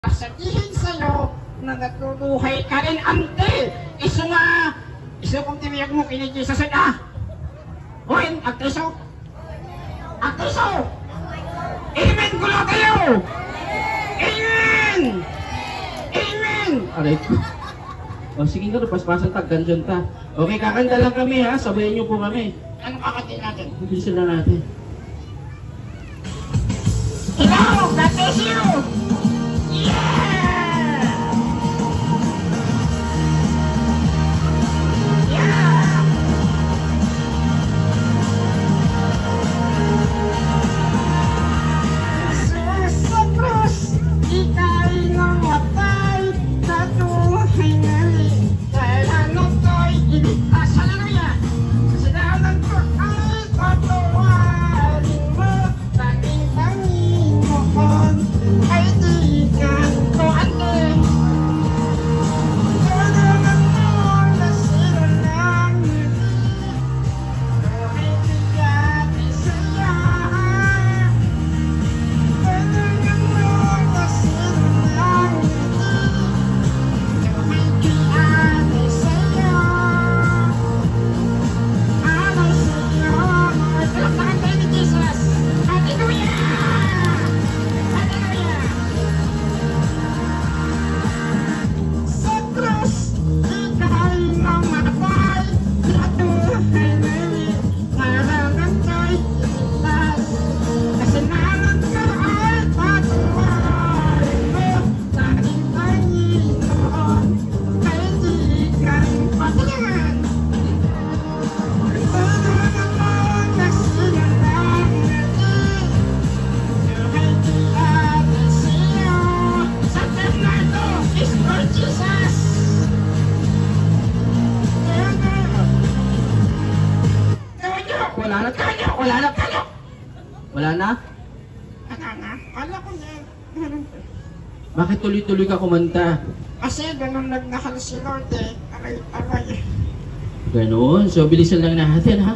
Sabihin sa'yo na natuluhay ka rin ante. Iso nga, iso kung tiniyag mo kinigil sa sada. Uy, agtiso. Agtiso. Amen, gulo kayo. Amen. Amen. Aray ko. O sige nga, paspasan taggan dyan ta. Okay, kakanta lang kami ha, sabayan niyo po kami. Ano kakanta natin? Bilisan lang natin. Hello, God bless you. Wala na? Wala na? Wala ko na. Bakit tuloy-tuloy ka kumanta? Kasi ganun nagnakal si Lord eh. Aray. Ganun? So bilisan lang natin ha?